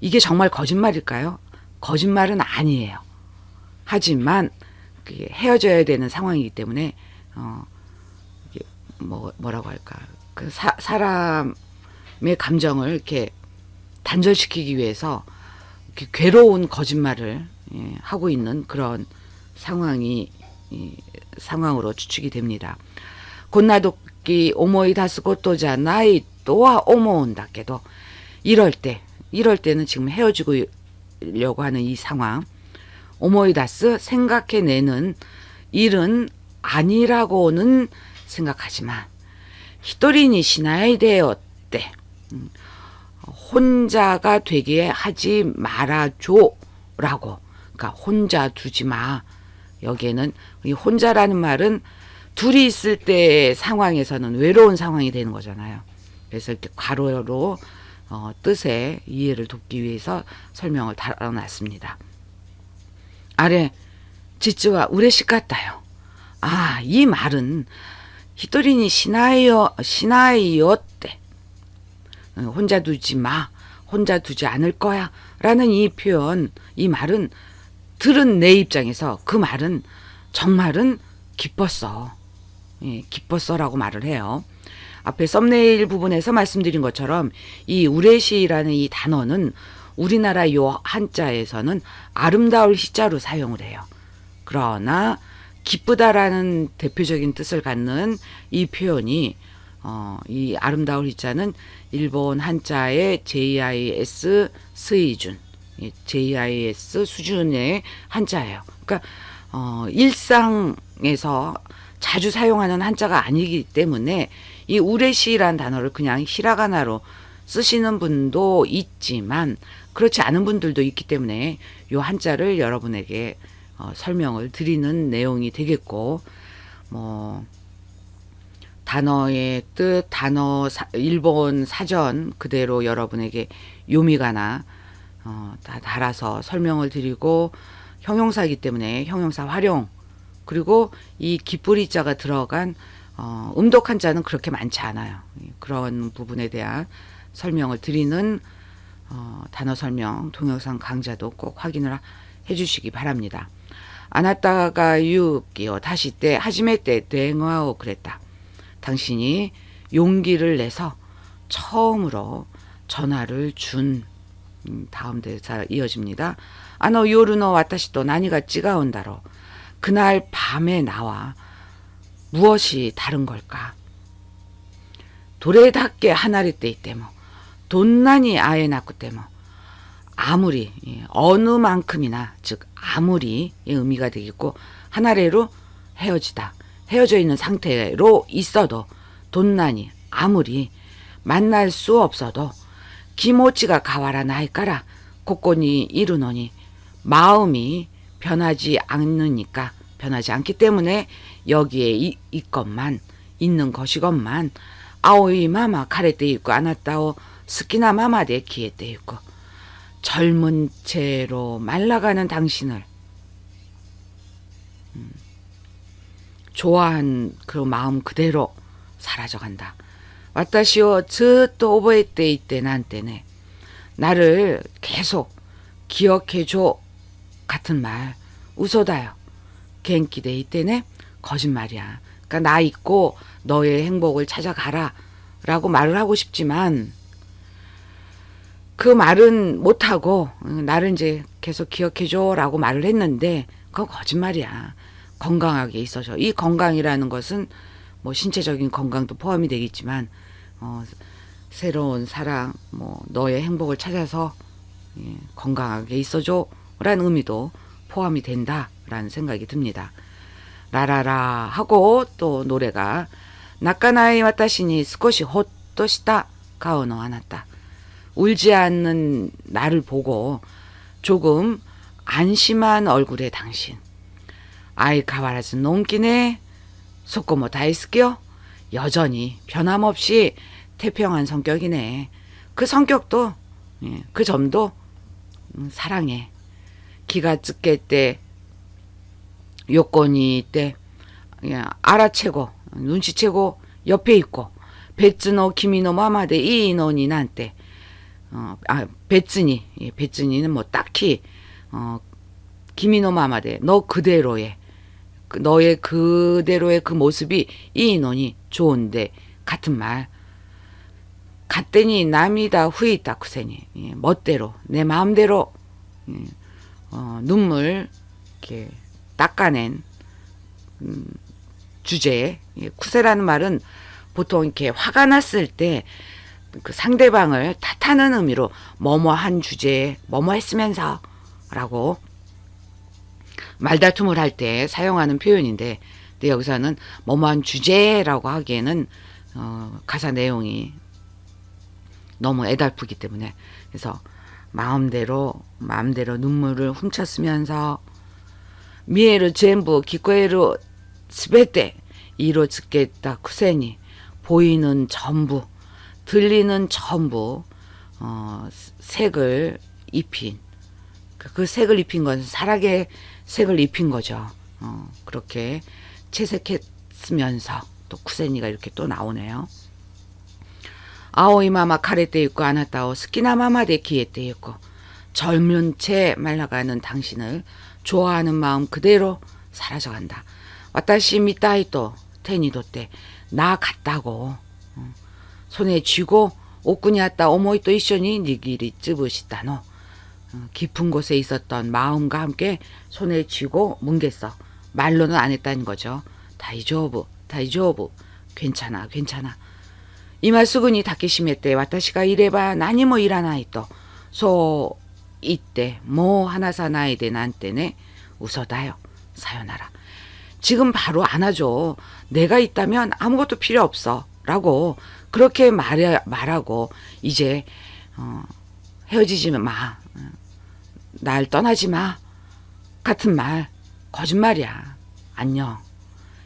이게 정말 거짓말일까요? 거짓말은 아니에요. 하지만 헤어져야 되는 상황이기 때문에 이게 뭐라고 할까, 그 사람의 감정을 이렇게 단절시키기 위해서 이렇게 괴로운 거짓말을 하고 있는 그런 상황으로 추측이 됩니다. 곤나도끼 오모이 다스 고토자 나이 또와 오모온다께도, 이럴 때는 지금 헤어지려고 하는 이 상황, 오모이다스 생각해내는 일은 아니라고는 생각하지만 히토리니 시나야 돼요 때, 혼자가 되게 하지 말아줘 라고. 그러니까 혼자 두지 마. 여기에는 이 혼자라는 말은 둘이 있을 때 상황에서는 외로운 상황이 되는 거잖아요. 그래서 이렇게 괄호로 뜻의 이해를 돕기 위해서 설명을 달아놨습니다. 아래 지츠와 우레시 같다요. 아, 이 말은 히토리니 시나이요 때, 혼자 두지 마, 혼자 두지 않을 거야 라는 이 표현, 이 말은 들은 내 입장에서 그 말은 정말은 기뻤어. 기뻤어 라고 말을 해요. 앞에 썸네일 부분에서 말씀드린 것처럼 이 우레시라는 이 단어는 우리나라 요 한자에서는 아름다울 시자로 사용을 해요. 그러나 기쁘다라는 대표적인 뜻을 갖는 이 표현이 이 아름다울 시자는 일본 한자의 JIS 수준, JIS 수준의 한자예요. 그러니까 일상에서 자주 사용하는 한자가 아니기 때문에 이 우레시라는 단어를 그냥 히라가나로 쓰시는 분도 있지만 그렇지 않은 분들도 있기 때문에 이 한자를 여러분에게 설명을 드리는 내용이 되겠고, 단어의 뜻, 일본 사전 그대로 여러분에게 요미가나 다 달아서 설명을 드리고, 형용사이기 때문에 형용사 활용, 그리고 이 기쁘리자가 들어간 음독 한자는 그렇게 많지 않아요. 그런 부분에 대한 설명을 드리는 단어 설명 동영상 강좌도 꼭 확인을 해주시기 바랍니다. 아나타가 유기요 다시 때 하지메 때 대응하오 그랬다. 당신이 용기를 내서 처음으로 전화를 준, 다음 대사 이어집니다. 아노 요르노 와타시또 나니가 찌가온다로, 그날 밤에 나와 무엇이 다른 걸까? 도레답게 하나리 때 이때모 돈난이 아예 낳고 때모, 아무리 어느 만큼이나, 즉 아무리 의미가 되겠고, 하나래로 헤어져 있는 상태로 있어도, 돈난이 아무리 만날 수 없어도 기모치가 가와라 나이까라 고꼬니 이루노니, 마음이 변하지 않기 때문에 여기에 있건만 있는 것이건만 아오이 마마 가레떼 있고 아나따오 스키나 마마데 기에떼 있고 젊은 채로 말라가는 당신을 좋아한 그 마음 그대로 사라져간다. 와타시오 즈또 오보에떼 이때 난때네 나를 계속 기억해줘 같은 말 우소다요. 겐키데 이때네 거짓말이야. 그러니까 나 있고 너의 행복을 찾아가라 라고 말을 하고 싶지만 그 말은 못하고 나를 이제 계속 기억해줘 라고 말을 했는데 그건 거짓말이야. 건강하게 있어줘. 이 건강이라는 것은 뭐 신체적인 건강도 포함이 되겠지만 새로운 사랑 뭐 너의 행복을 찾아서 건강하게 있어줘 라는 의미도 포함이 된다라는 생각이 듭니다. 라라라 하고 또 노래가 나카나이 와타시니 스코시 호토시타 가오노 아나타 울지 않는 나를 보고 조금 안심한 얼굴의 당신 아이카와라즈 논기네 소꼬모 다이스키요 여전히 변함없이 태평한 성격이네. 그 성격도 그 점도 사랑해. 기가 츠게 때 요건이 때 알아채고 눈치채고 옆에 있고 베츠노 키미노 마마데 이노니 난때 베츠니는 뭐 딱히 키미노 마마데 너 그대로의 너의 그대로의 그 모습이 이노니 좋은데 같은 말 갓데니 남이다 후이다 쿠세니 멋대로 내 마음대로 눈물 이렇게 닦아낸 주제에 쿠세라는 말은 보통 이렇게 화가 났을 때 그 상대방을 탓하는 의미로 뭐뭐한 주제에 뭐뭐 했으면서 라고 말다툼을 할 때 사용하는 표현인데 근데 여기서는 뭐뭐한 주제라고 하기에는 가사 내용이 너무 애달프기 때문에 그래서 마음대로 눈물을 훔쳤으면서 미에르 전부 기코에르 스베테 이로즈겠다 쿠세니 보이는 전부 들리는 전부 색을 입힌 그 색을 입힌 것은 사랑의 색을 입힌 거죠. 그렇게 채색했으면서 또 쿠세니가 이렇게 또 나오네요. 아오이 마마 카레떼 있고 아나타오 스키나 마마데 기에떼 있고 젊은 채 말라가는 당신을 좋아하는 마음 그대로 사라져간다. 와타시 미타이토 테니도 때 나 같다고 손에 쥐고 오쿠니았다 오모이토 이쇼니 니기리 쯔부시다노 깊은 곳에 있었던 마음과 함께 손에 쥐고 뭉갰어. 말로는 안 했다는 거죠. 다이조부 괜찮아 이마 수근이 다케시메て 와타시가 이래봐 나니모 일하나이또 소 이때 뭐 하나사나이데 난때네 웃어다요 사요나라 지금 바로 안아줘 내가 있다면 아무것도 필요 없어 라고 그렇게 말하고 이제 헤어지지 마 날 떠나지 마 같은 말 거짓말이야 안녕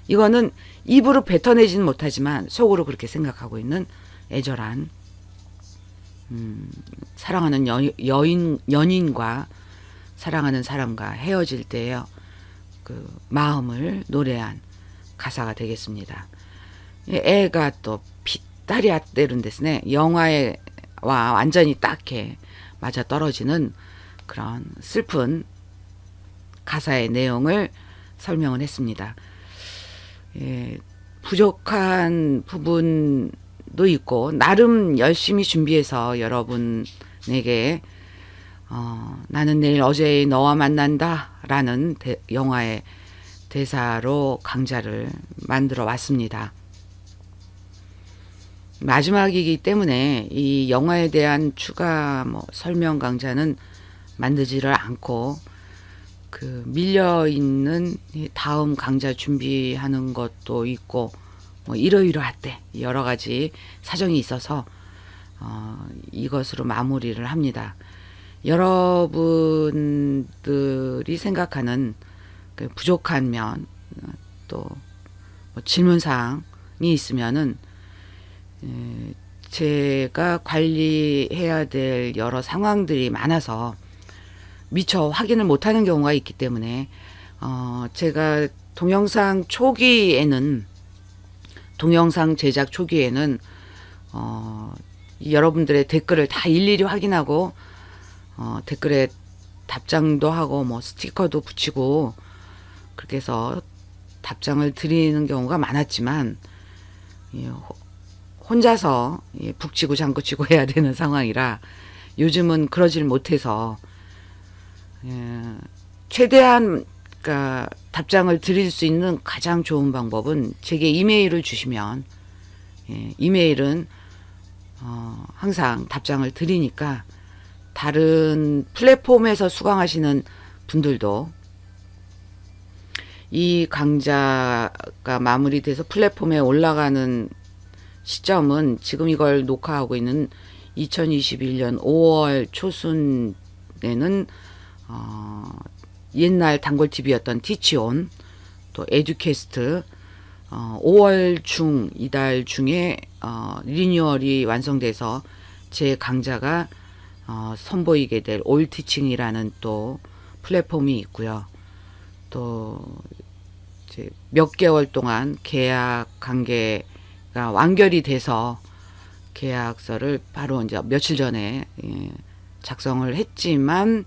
이거는 입으로 뱉어내지는 못하지만 속으로 그렇게 생각하고 있는 애절한 사랑하는 연인과 사랑하는 사람과 헤어질 때의 그 마음을 노래한 가사가 되겠습니다. 애가 또 ぴったり 合ってるんですね. 영화와 완전히 딱해 맞아 떨어지는 그런 슬픈 가사의 내용을 설명을 했습니다. 부족한 부분도 있고 나름 열심히 준비해서 여러분에게 나는 내일 어제의 너와 만난다 라는 영화의 대사로 강좌를 만들어 왔습니다. 마지막이기 때문에 이 영화에 대한 추가 설명 강좌는 만들지를 않고 그 밀려있는 다음 강좌 준비하는 것도 있고 이러이러할 여러 가지 사정이 있어서 이것으로 마무리를 합니다. 여러분들이 생각하는 그 부족한 면 또 뭐 질문사항이 있으면은 제가 관리해야 될 여러 상황들이 많아서 미처 확인을 못하는 경우가 있기 때문에 제가 동영상 제작 초기에는 여러분들의 댓글을 다 일일이 확인하고 댓글에 답장도 하고 뭐 스티커도 붙이고 그렇게 해서 답장을 드리는 경우가 많았지만 혼자서 북치고 장구치고 해야 되는 상황이라 요즘은 그러질 못해서 최대한 그러니까 답장을 드릴 수 있는 가장 좋은 방법은 제게 이메일을 주시면 이메일은 항상 답장을 드리니까 다른 플랫폼에서 수강하시는 분들도 이 강좌가 마무리돼서 플랫폼에 올라가는 시점은 지금 이걸 녹화하고 있는 2021년 5월 초순에는 옛날 단골TV였던 티치온 또 에듀캐스트 5월 중 이달 중에 리뉴얼이 완성돼서 제 강좌가 선보이게 될 올티칭이라는 또 플랫폼이 있고요. 또 이제 몇 개월 동안 계약 관계가 완결이 돼서 계약서를 바로 이제 며칠 전에 작성을 했지만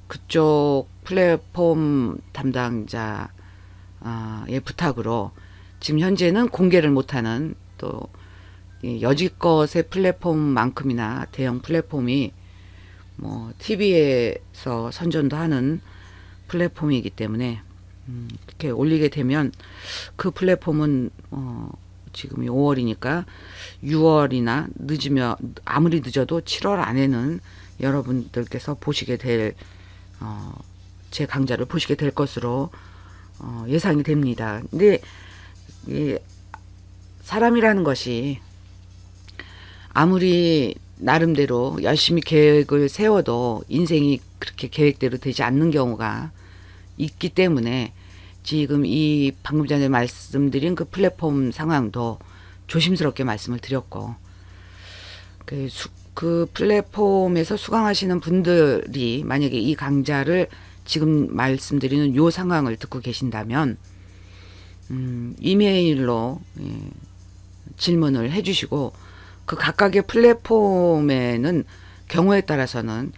그쪽 플랫폼 담당자의 부탁으로 지금 현재는 공개를 못하는 또 여지껏의 플랫폼만큼이나 대형 플랫폼이 뭐 TV에서 선전도 하는 플랫폼이기 때문에 이렇게 올리게 되면 그 플랫폼은 지금이 5월이니까 6월이나 늦으면 아무리 늦어도 7월 안에는 여러분들께서 보시게 될 제 강좌를 보시게 될 것으로 예상이 됩니다. 근데 사람이라는 것이 아무리 나름대로 열심히 계획을 세워도 인생이 그렇게 계획대로 되지 않는 경우가 있기 때문에 지금 이 방금 전에 말씀드린 그 플랫폼 상황도 조심스럽게 말씀을 드렸고 그 플랫폼에서 수강하시는 분들이 만약에 이 강좌를 지금 말씀드리는 요 상황을 듣고 계신다면 이메일로 질문을 해주시고 그 각각의 플랫폼에는 경우에 따라서는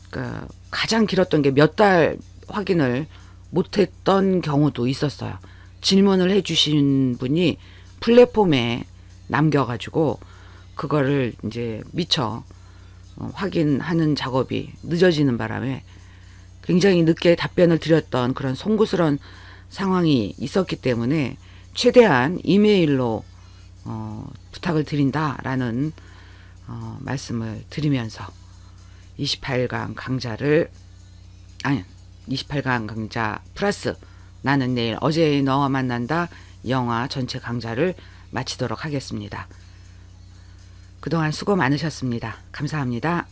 그러니까 가장 길었던 게 몇 달 확인을 못했던 경우도 있었어요. 질문을 해주신 분이 플랫폼에 남겨가지고 그거를 이제 미처 확인하는 작업이 늦어지는 바람에 굉장히 늦게 답변을 드렸던 그런 송구스러운 상황이 있었기 때문에 최대한 이메일로 부탁을 드린다라는 말씀을 드리면서 28강 강좌 플러스 나는 내일 어제 너와 만난다 영화 전체 강좌를 마치도록 하겠습니다. 그동안 수고 많으셨습니다. 감사합니다.